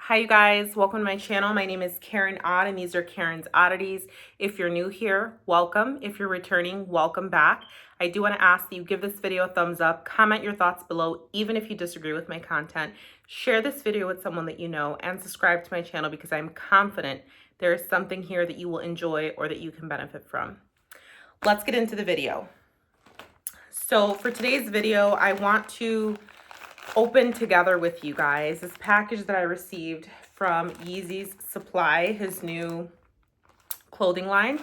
Hi you guys, welcome to my channel. My name is Karen Odd and these are Karen's Oddities. If you're new here, welcome. If you're returning, welcome back. I do want to ask that you give this video a thumbs up, comment your thoughts below, even if you disagree with my content. Share this video with someone that you know and subscribe to my channel because I'm confident there is something here that you will enjoy or that you can benefit from. Let's get into the video. So for today's video, I want to open together with you guys this package that I received from Yeezy's Supply, his new clothing line.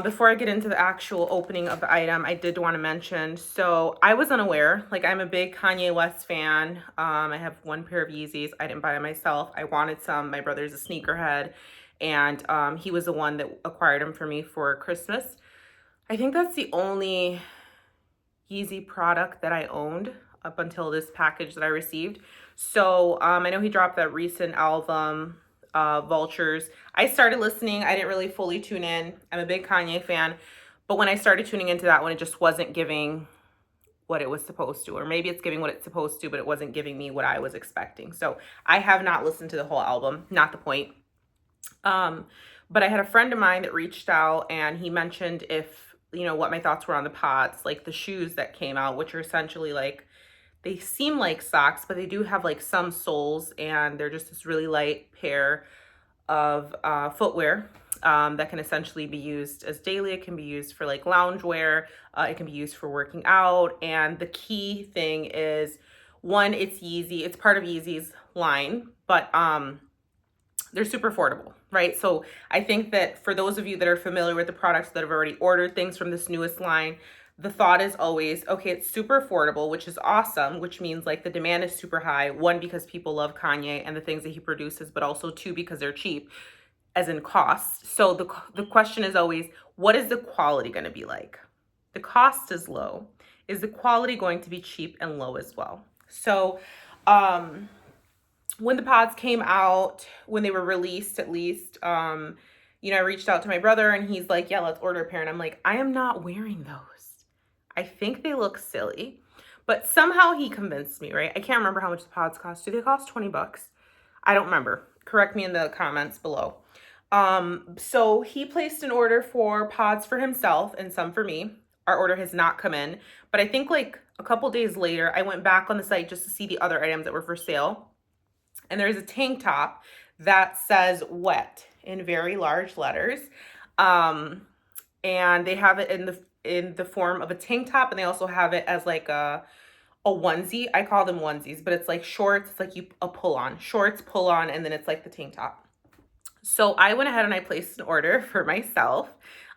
Before I get into the actual opening of the item, I did want to mention, so I was unaware, like I'm a big Kanye West fan. I have one pair of Yeezys. I didn't buy it myself. I wanted some. My brother's a sneakerhead and he was the one that acquired them for me for Christmas. I think that's the only Yeezy product that I owned up until this package that I received. So I know he dropped that recent album, Vultures. I started listening. I didn't really fully tune in. I'm a big Kanye fan, but when I started tuning into that one, it just wasn't giving what it was supposed to, or maybe it's giving what it's supposed to, but it wasn't giving me what I was expecting. So I have not listened to the whole album, not the point. But I had a friend of mine that reached out and he mentioned if, you know, what my thoughts were on the pods, like the shoes that came out, which are essentially like, they seem like socks, but they do have like some soles and they're just this really light pair of footwear that can essentially be used as daily. It can be used for like loungewear. It can be used for working out. And the key thing is, one, it's Yeezy. It's part of Yeezy's line, but they're super affordable, right? So I think that for those of you that are familiar with the products that have already ordered things from this newest line, the thought is always, okay, it's super affordable, which is awesome, which means like the demand is super high. One, because people love Kanye and the things that he produces, but also two, because they're cheap, as in cost. So the question is always, what is the quality going to be like? The cost is low. Is the quality going to be cheap and low as well? So, when the pods came out, when they were released at least, you know, I reached out to my brother and he's like, yeah, let's order a pair. And I'm like, I am not wearing those. I think they look silly, but somehow he convinced me, right? I can't remember how much the pods cost. Do they cost 20 bucks? I don't remember. Correct me in the comments below. So he placed an order for pods for himself and some for me. Our order has not come in, but I think like a couple days later, I went back on the site just to see the other items that were for sale. And there's a tank top that says wet in very large letters. And they have it in the form of a tank top, and they also have it as like a onesie. I call them onesies, but it's like shorts. It's like a pull on, shorts, pull on, and then it's like the tank top. So I went ahead and I placed an order for myself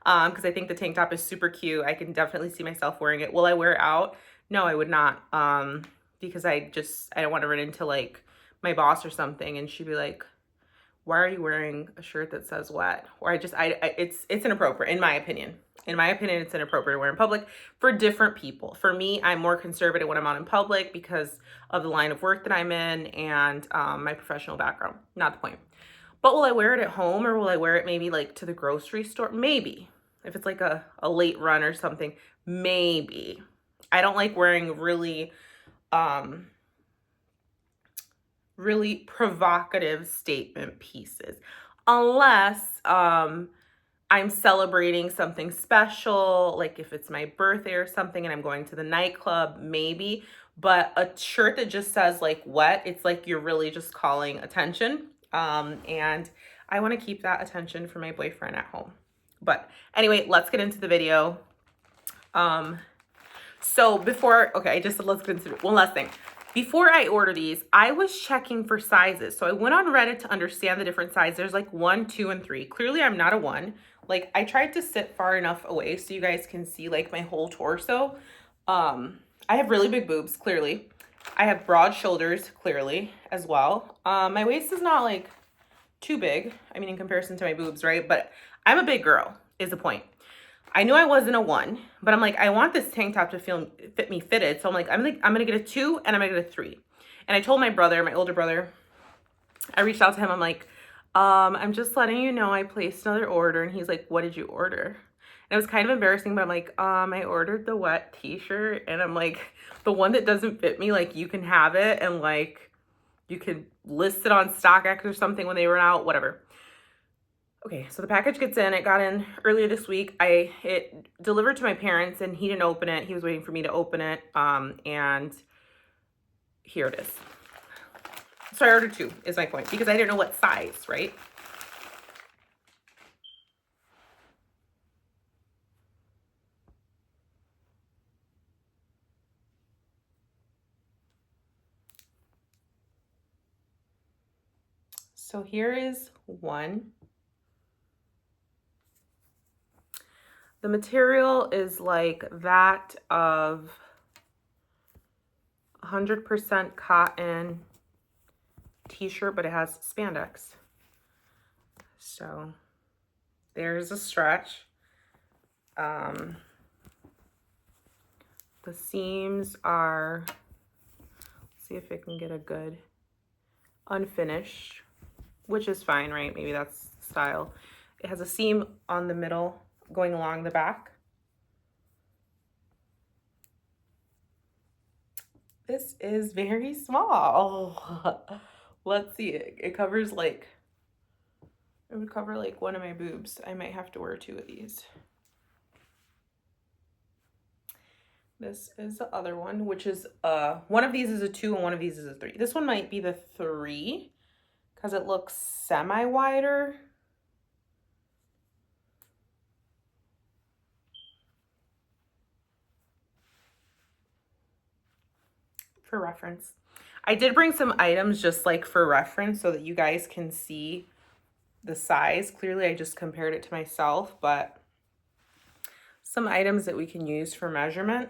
because I think the tank top is super cute. I can definitely see myself wearing it. Will I wear it out? No, I would not, because I don't want to run into like my boss or something and she'd be like, why are you wearing a shirt that says wet? Or it's inappropriate in my opinion. In my opinion, it's inappropriate to wear in public for different people. For me, I'm more conservative when I'm out in public because of the line of work that I'm in and my professional background. Not the point. But will I wear it at home or will I wear it maybe like to the grocery store? Maybe. If it's like a late run or something, maybe. I don't like wearing really provocative statement pieces unless I'm celebrating something special, like if it's my birthday or something and I'm going to the nightclub, maybe. But a shirt that just says like wet, it's like you're really just calling attention. And I want to keep that attention for my boyfriend at home. But anyway, let's get into the video. So let's get into one last thing. Before I order these, I was checking for sizes. So I went on Reddit to understand the different sizes. There's like 1, 2, and 3. Clearly, I'm not a 1. Like, I tried to sit far enough away so you guys can see like my whole torso. I have really big boobs, clearly. I have broad shoulders, clearly, as well. My waist is not like too big. I mean, in comparison to my boobs, right? But I'm a big girl, is the point. I knew I wasn't a 1, but I'm like, I want this tank top to fit me fitted. So I'm like, I'm gonna get a 2 and I'm gonna get a 3. And I told my brother, my older brother, I reached out to him. I'm like, I'm just letting you know I placed another order. And he's like, what did you order? And it was kind of embarrassing, but I'm like, I ordered the wet t-shirt. And I'm like, the one that doesn't fit me, like you can have it. And like, You could list it on StockX or something when they run out, whatever. Okay, so the package gets in. It got in earlier this week. It delivered to my parents and he didn't open it. He was waiting for me to open it. And here it is. So I ordered 2 is my point, because I didn't know what size, right? So here is one. The material is like that of 100% cotton t-shirt, but it has spandex. So there's a stretch. The seams are, let's see if I can get a good unfinished, which is fine, right? Maybe that's style. It has a seam on the middle going along the back. This is very small. Let's see, it covers like, it would cover like one of my boobs. I might have to wear 2 of these. This is the other one, which is one of these is a 2 and one of these is a 3. This one might be the 3 because it looks semi-wider. For reference. I did bring some items just like for reference so that you guys can see the size. Clearly I just compared it to myself, but some items that we can use for measurement.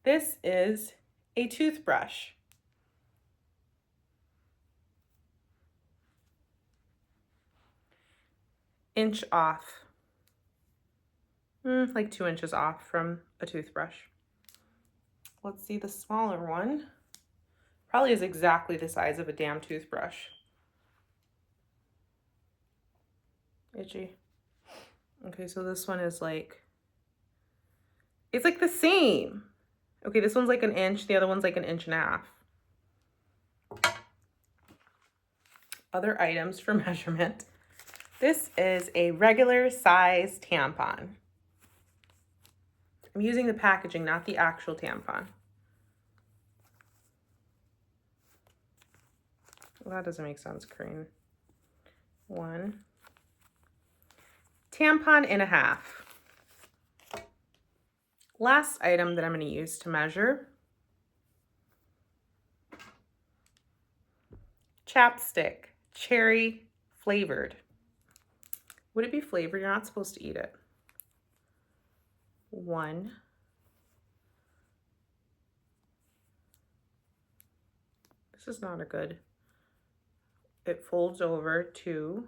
This is a toothbrush. Inch off. Like 2 inches off from a toothbrush. Let's see the smaller one. Probably is exactly the size of a damn toothbrush. Itchy. Okay, so this one is like, it's like the same. Okay, this one's like an inch, the other one's like an inch and a half. Other items for measurement. This is a regular size tampon. I'm using the packaging, not the actual tampon. Well, that doesn't make sense, Corinne. 1 tampon and a half. Last item that I'm going to use to measure. Chapstick, cherry flavored. Would it be flavored? You're not supposed to eat it. 1. This is not a good. It folds over. 2,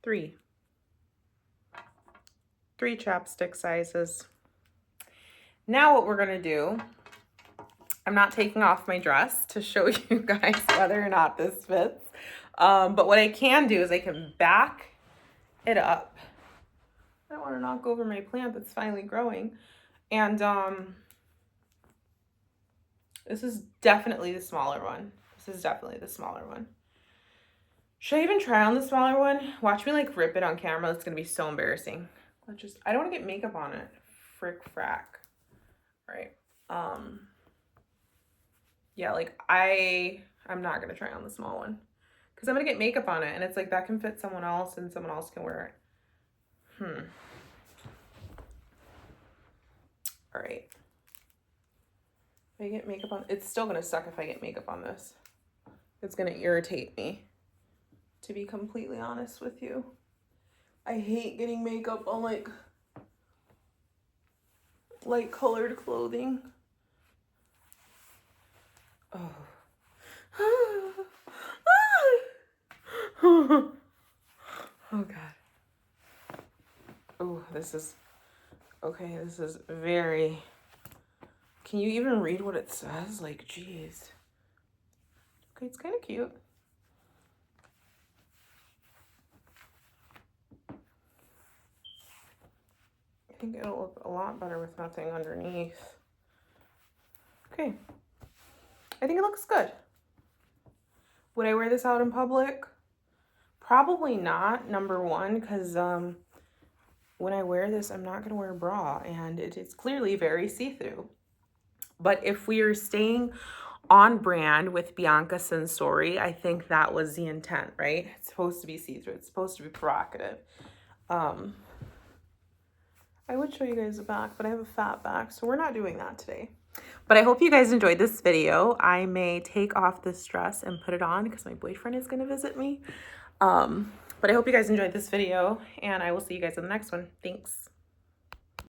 3. 3 chapstick sizes. Now what we're gonna do, I'm not taking off my dress to show you guys whether or not this fits. But what I can do is I can back it up. I don't want to knock over my plant that's finally growing. And this is definitely the smaller one. This is definitely the smaller one. Should I even try on the smaller one? Watch me like rip it on camera. It's gonna be so embarrassing. I don't want to get makeup on it. Frick frack. Right. Yeah, like I'm not gonna try on the small one because I'm gonna get makeup on it and it's like that can fit someone else and someone else can wear it. All right. If I get makeup on, it's still gonna suck if I get makeup on this. It's gonna irritate me, to be completely honest with you. I hate getting makeup on like light colored clothing. Oh. Oh God. Oh, this is, okay, this is very, can you even read what it says? Like, geez. Okay, it's kind of cute. I think it'll look a lot better with nothing underneath. Okay. I think it looks good. Would I wear this out in public? Probably not, number one, because when I wear this, I'm not going to wear a bra, and it's clearly very see-through. But if we are staying on brand with Bianca Sensori, I think that was the intent, right? It's supposed to be see-through. It's supposed to be provocative. I would show you guys the back, but I have a fat back, so we're not doing that today. But I hope you guys enjoyed this video. I may take off this dress and put it on because my boyfriend is going to visit me. But I hope you guys enjoyed this video, and I will see you guys in the next one. Thanks.